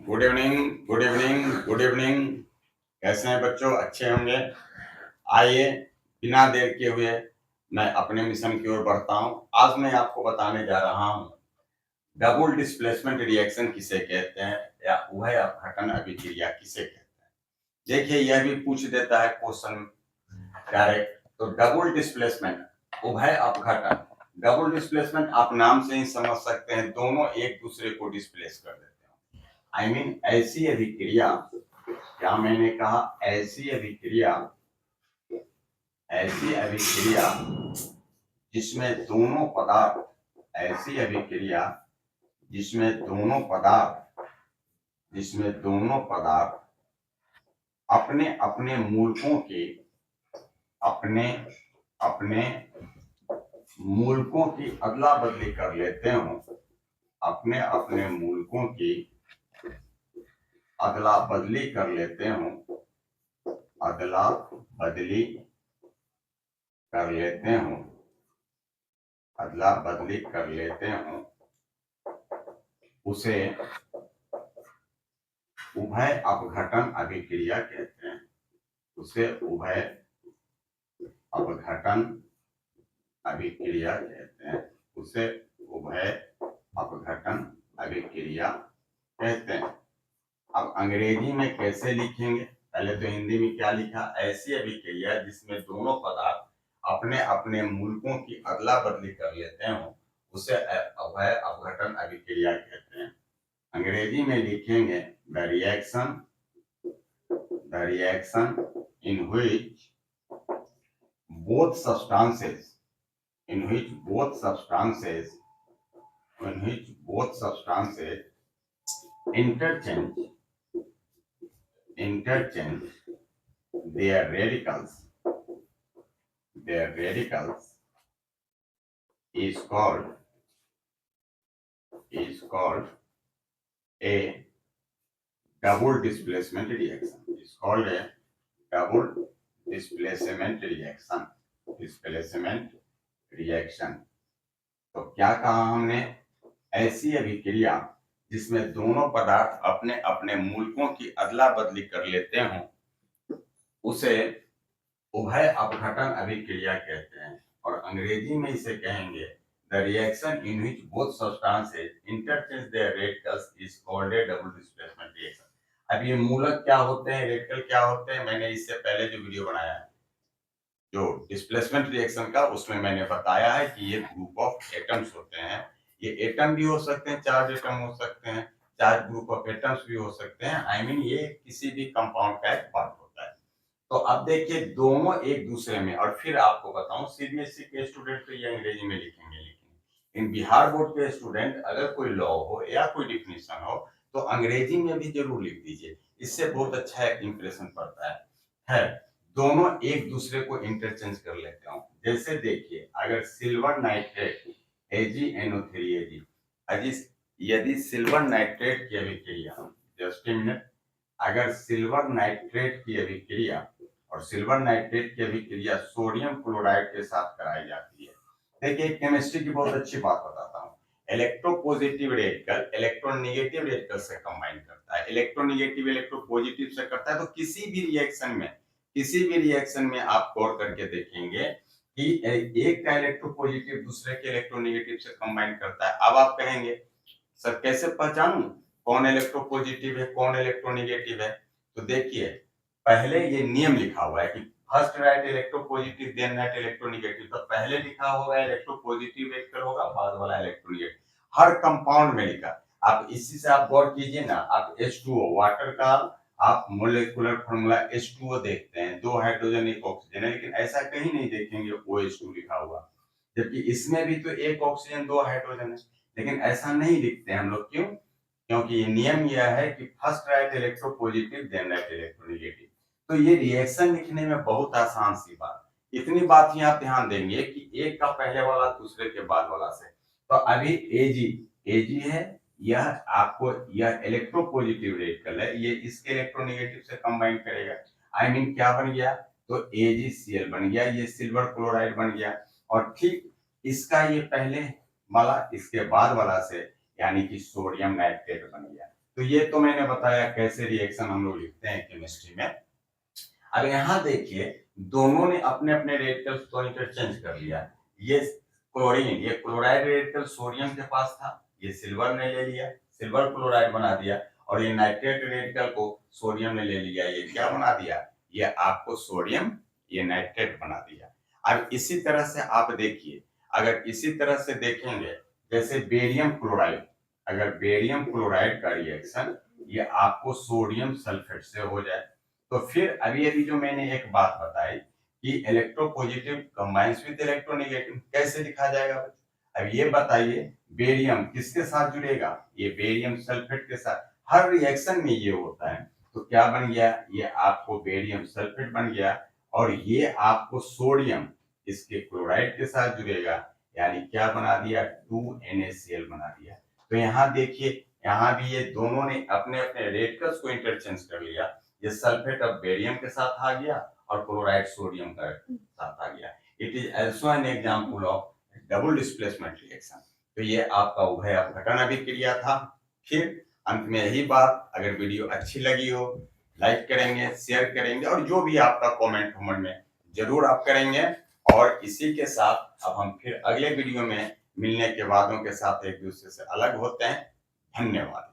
Good evening, good evening, good evening. कैसे हैं बच्चों? अच्छे होंगे। आइए, बिना देर किए हुए मैं अपने मिशन की ओर बढ़ता हूं। आज मैं आपको बताने जा रहा हूं डबल डिस्प्लेसमेंट रिएक्शन किसे कहते हैं या उभय अपघटन अभिक्रिया किसे कहते हैं। देखिए, यह भी पूछ देता है क्वेश्चन डायरेक्ट। तो डबल डिस्प्लेसमेंट, उभय अपघटन। डबल डिस्प्लेसमेंट आप नाम से ही समझ सकते हैं, दोनों एक दूसरे को डिस्प्लेस कर देते हैं। आई मीन ऐसी अभिक्रिया, क्या मैंने कहा? ऐसी अभिक्रिया जिसमें दोनों पदार्थ ऐसी अभिक्रिया जिसमें दोनों पदार्थ अपने अपने मूलकों के अपने अपने मूलकों की अदला बदली कर लेते हो। अपने अपने मूलकों की अदला बदली कर लेते हो। अदला बदली कर लेते हो। अदला बदली कर लेते हो, उसे उभय अपघटन अभिक्रिया कहते हैं। उसे उभय अपघटन अभिक्रिया कहते हैं। उसे उभय अपघटन अभिक्रिया कहते हैं। अब अंग्रेजी में कैसे लिखेंगे? पहले तो हिंदी में क्या लिखा? ऐसी अभिक्रिया जिसमें दोनों पदार्थ अपने अपने मूलकों की अदला बदली कर लेते हो, उसे उभय अपघटन अभिक्रिया कहते हैं। अंग्रेजी में लिखेंगे the reaction in which both substances interchange their radicals is called a double displacement reaction. Is called a double displacement reaction. तो क्या कहा हमने? ऐसी अभिक्रिया जिसमें दोनों पदार्थ अपने अपने मूलकों की अदला बदली कर लेते हों, उसे उभय अपघटन अभिक्रिया कहते हैं। और अंग्रेजी में इसे कहेंगे the reaction in which both substances interchange their radicals is called a double displacement reaction. अब ये मूलक क्या होते हैं, रेडिकल क्या होते हैं, मैंने इससे पहले जो वीडियो बनाया है जो डिस्प्लेसमेंट रिएक्शन का, उसमें मैंने बताया है कि ये ग्रुप ऑफ एटम्स होते हैं। ये एटम भी हो सकते हैं, चार्ज एटम हो सकते हैं, चार्ज ग्रुप ऑफ एटम्स भी हो सकते हैं। आई मीन ये किसी भी कंपाउंड का एक पार्ट होता है। तो अब देखिए, दोनों एक दूसरे में, और फिर आपको बताऊं सीबीएसई के स्टूडेंट तो ये अंग्रेजी में लिखेंगे, लेकिन इन बिहार बोर्ड के स्टूडेंट अगर कोई लॉ हो या कोई डिफिनेशन हो तो अंग्रेजी में भी जरूर लिख दीजिए, इससे बहुत अच्छा इंप्रेशन पड़ता है। दोनों एक दूसरे को इंटरचेंज कर लेते हो। जैसे देखिए, अगर सिल्वर नाइट्रेट AgNO3Ag, यदि सिल्वर नाइट्रेट की अभिक्रिया, जस्ट ए मिनट, अगर सिल्वर नाइट्रेट की अभिक्रिया और सिल्वर नाइट्रेट की अभिक्रिया सोडियम क्लोराइड के साथ कराई जाती है। देखिए, केमिस्ट्री की बहुत अच्छी बात बताता हूँ। इलेक्ट्रोपॉजिटिव रेडिकल इलेक्ट्रोनेगेटिव रेडिकल से कंबाइन करता है, इलेक्ट्रोनेगेटिव इलेक्ट्रोपॉजिटिव से करता है। तो किसी भी रिएक्शन में आप गौर करके देखेंगे कि एक का इलेक्ट्रोपॉजिटिव दूसरे के इलेक्ट्रोनेगेटिव से कंबाइन करता है। अब आप कहेंगे सर कैसे पहचानूं कौन इलेक्ट्रोपॉजिटिव है कौन इलेक्ट्रोनेगेटिव है? तो देखिए, पहले ये नियम लिखा हुआ है कि first right electropositive than right electronegative. तो पहले लिखा होगा इलेक्ट्रोपॉजिटिव रेडिकल होगा, बाद वाला इलेक्ट्रोनेगेटिव, हर कंपाउंड में लिखा। आप इसी से आप गौर कीजिए ना, आप H2O वाटर का आप मोलेकुलर फॉर्मूला H2O देखते हैं, 2 हाइड्रोजन 1 ऑक्सीजन है, लेकिन ऐसा कहीं नहीं देखेंगे OH2 लिखा हुआ, जबकि इसमें भी तो 1 ऑक्सीजन 2 हाइड्रोजन है, लेकिन ऐसा नहीं लिखते हम लोग। क्यों? क्योंकि ये नियम यह है कि first right electropositive than right electronegative. तो ये रिएक्शन लिखने में बहुत आसान सी बात, इतनी बात ही आप ध्यान देंगे कि एक का पहले वाला दूसरे के बाद वाला से। तो अभी एजी है, यह आपको यह इलेक्ट्रोपॉजिटिव रेडिकल है, ये इसके इलेक्ट्रोनेगेटिव से कंबाइन करेगा। आई मीन क्या बन गया? तो AgCl बन गया, ये सिल्वर क्लोराइड बन गया। और ठीक इसका ये पहले वाला इसके बाद वाला से यानी कि सोडियम नाइट्रेट बन गया। तो ये तो मैंने बताया कैसे रिएक्शन हम लोग लिखते हैं केमिस्ट्री में। अब यहाँ देखिए दोनों ने अपने अपने रेडिकल्स को इंटरचेंज कर लिया। ये क्लोरीन, ये क्लोराइड रेडिकल सोडियम के पास था, ये सिल्वर ने ले लिया, सिल्वर क्लोराइड बना दिया, और ये नाइट्रेट रेडिकल को सोडियम ने ले लिया, ये क्या बना दिया, ये आपको सोडियम, ये नाइट्रेट बना दिया। अब इसी तरह से आप देखिए, अगर इसी तरह से देखेंगे जैसे बेरियम क्लोराइड, अगर बेरियम क्लोराइड का रिएक्शन ये आपको सोडियम सल्फेट से हो जाए, तो फिर अभी अभी जो मैंने एक बात बताई कि इलेक्ट्रोपॉजिटिव कंबाइंस विद इलेक्ट्रोनेगेटिव कैसे लिखा जाएगा। अब ये बताइए बेरियम किसके साथ जुड़ेगा, ये बेरियम सल्फेट के साथ। हर रिएक्शन में ये होता है। तो क्या बन गया, ये आपको बेरियम सल्फेट बन गया, और ये आपको सोडियम इसके क्लोराइड के साथ जुड़ेगा, यानी क्या बना दिया, 2NaCl बना दिया। तो यहाँ देखिए, यहाँ भी ये दोनों ने अपने अपने रेडिकल्स को इंटरचेंज कर लिया। ये सल्फेट अब बेरियम के साथ आ गया और क्लोराइड सोडियम का साथ आ गया। It is also an example of double displacement reaction. तो ये आपका उभय अपघटन अभिक्रिया था। फिर अंत में यही बात, अगर वीडियो अच्छी लगी हो लाइक करेंगे, शेयर करेंगे, और जो भी आपका कमेंट कमेंट में जरूर आप करेंगे। और इसी के साथ अब हम फिर अगले वीडियो में मिलने के वादों के साथ एक दूसरे से अलग होते हैं। धन्यवाद।